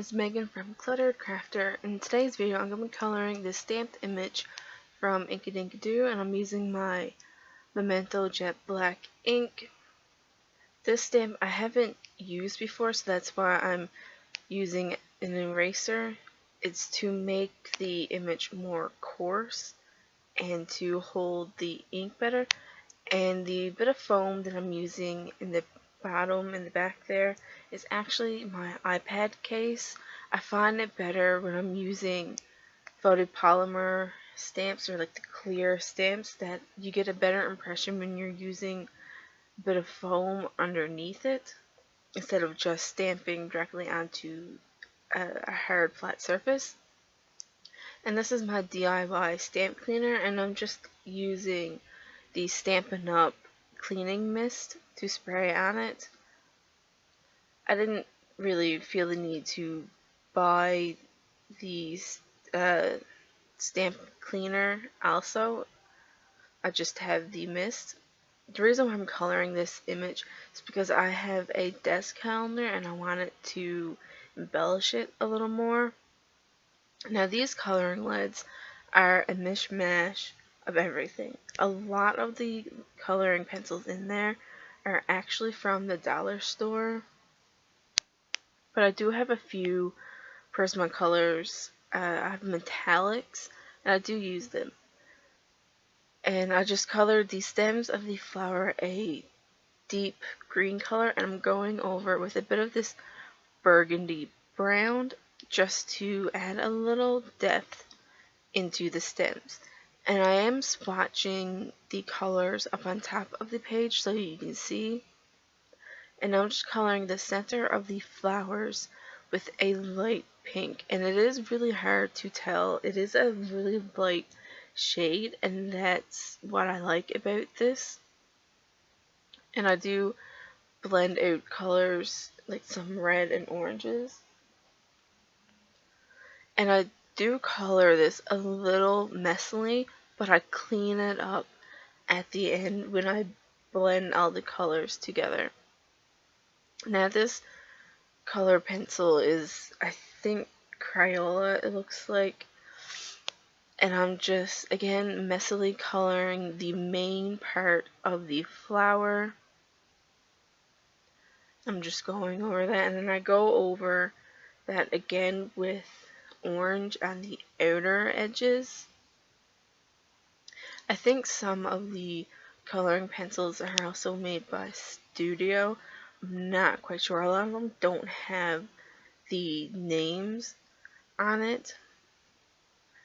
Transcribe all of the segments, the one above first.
It's Megan from Cluttered Crafter. In today's video, I'm going to be coloring this stamped image from Inkadinkadoo, and I'm using my Memento Jet Black ink. This stamp I haven't used before, so that's why I'm using an eraser. It's to make the image more coarse and to hold the ink better. And the bit of foam that I'm using in the bottom and the back there is actually my iPad case. I find it better when I'm using photopolymer stamps or like the clear stamps, that you get a better impression when you're using a bit of foam underneath it instead of just stamping directly onto a hard flat surface. And this is my DIY stamp cleaner, and I'm just using the Stampin' Up! Cleaning mist to spray on it. I didn't really feel the need to buy the stamp cleaner also. I just have the mist. The reason why I'm coloring this image is because I have a desk calendar and I wanted to embellish it a little more. Now these coloring leads are a mishmash of everything. A lot of the coloring pencils in there are actually from the dollar store, but I do have a few Prismacolors. I have metallics, and I do use them. And I just colored the stems of the flower a deep green color, and I'm going over with a bit of this burgundy brown just to add a little depth into the stems. And I am swatching the colors up on top of the page so you can see. And I'm just coloring the center of the flowers with a light pink. And it is really hard to tell. It is a really light shade, and that's what I like about this. And I do blend out colors like some red and oranges. And I do color this a little messily, but I clean it up at the end when I blend all the colors together. Now this color pencil is, I think, Crayola, it looks like. And I'm just, again, messily coloring the main part of the flower. I'm just going over that, and then I go over that again with orange on the outer edges. I think some of the coloring pencils are also made by Studio. I'm not quite sure. A lot of them don't have the names on it.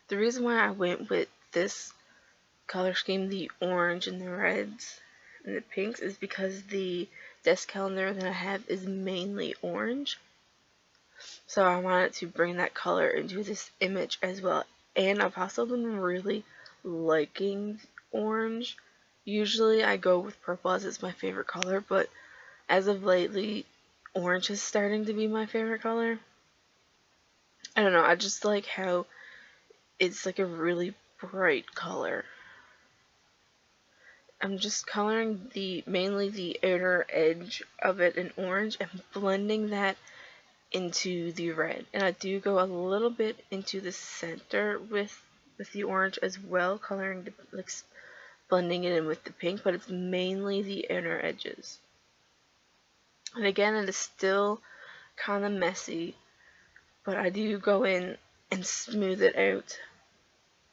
The reason why I went with this color scheme, the orange and the reds and the pinks, is because the desk calendar that I have is mainly orange. So I wanted to bring that color into this image as well. And I've also been really liking orange. Usually I go with purple as it's my favorite color, but as of lately, orange is starting to be my favorite color. I don't know, I just like how it's like a really bright color. I'm just coloring mainly the outer edge of it in orange and blending that into the red. And I do go a little bit into the center with the orange as well, coloring like blending it in with the pink, but it's mainly the inner edges. And again, it is still kind of messy, but I do go in and smooth it out.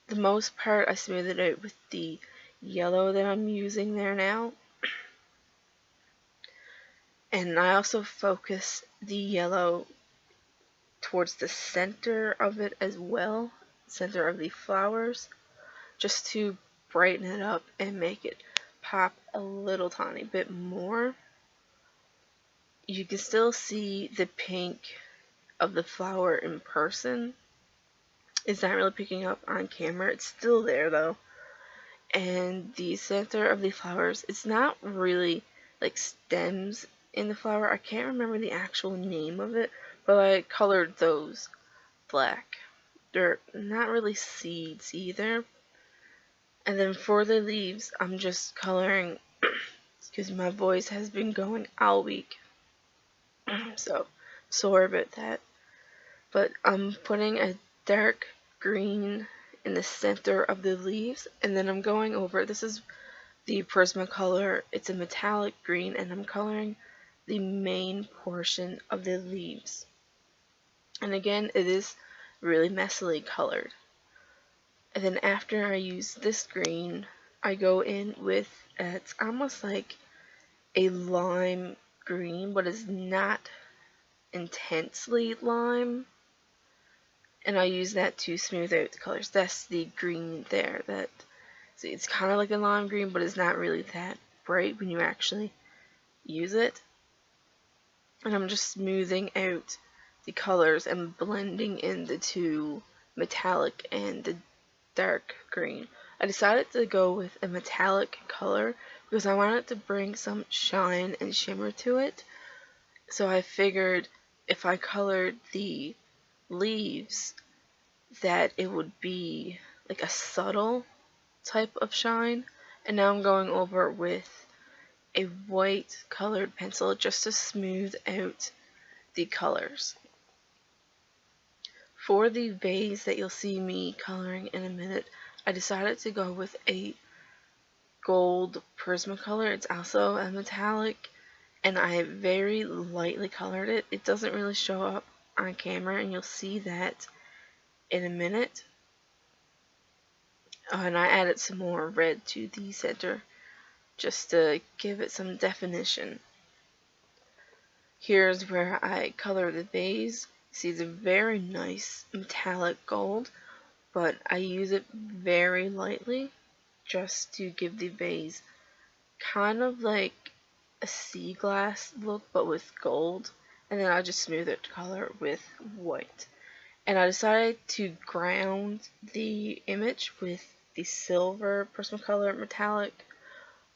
The most part, I smooth it out with the yellow that I'm using there now. And I also focus the yellow towards the center of it as well, center of the flowers, just to brighten it up and make it pop a little tiny bit more. You can still see the pink of the flower in person. It's not really picking up on camera. It's still there though. And the center of the flowers, it's not really like stems in the flower. I can't remember the actual name of it, but I colored those black. They're not really seeds either. And then for the leaves, I'm just coloring, excuse me, my voice has been going all week, so sorry about that. but I'm putting a dark green in the center of the leaves, and then I'm going over, this is the Prismacolor, it's a metallic green, and I'm coloring the main portion of the leaves. And again, it is really messily colored. And then after I use this green, I go in with, it's almost like a lime green, but it's not intensely lime. And I use that to smooth out the colors. That's the green there. See, it's kind of like a lime green, but it's not really that bright when you actually use it. And I'm just smoothing out the colors and blending in the two metallic and the dark green. I decided to go with a metallic color because I wanted to bring some shine and shimmer to it. So I figured if I colored the leaves that it would be like a subtle type of shine. And now I'm going over with a white colored pencil just to smooth out the colors. For the vase that you'll see me coloring in a minute, I decided to go with a gold Prismacolor. It's also a metallic, and I very lightly colored it. It doesn't really show up on camera, and you'll see that in a minute. And I added some more red to the center just to give it some definition. Here's where I color the vase. See, it's a very nice metallic gold, but I use it very lightly just to give the vase kind of like a sea glass look, but with gold. And then I just smooth it color with white. And I decided to ground the image with the silver Prismacolor metallic,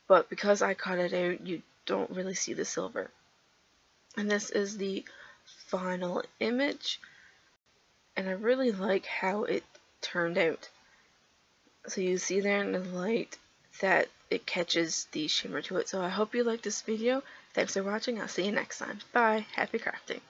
but because I cut it out, you don't really see the silver. And this is the final image, and I really like how it turned out. So you see there in the light that it catches the shimmer to it. So I hope you liked this video. Thanks for watching. I'll see you next time. Bye. Happy crafting.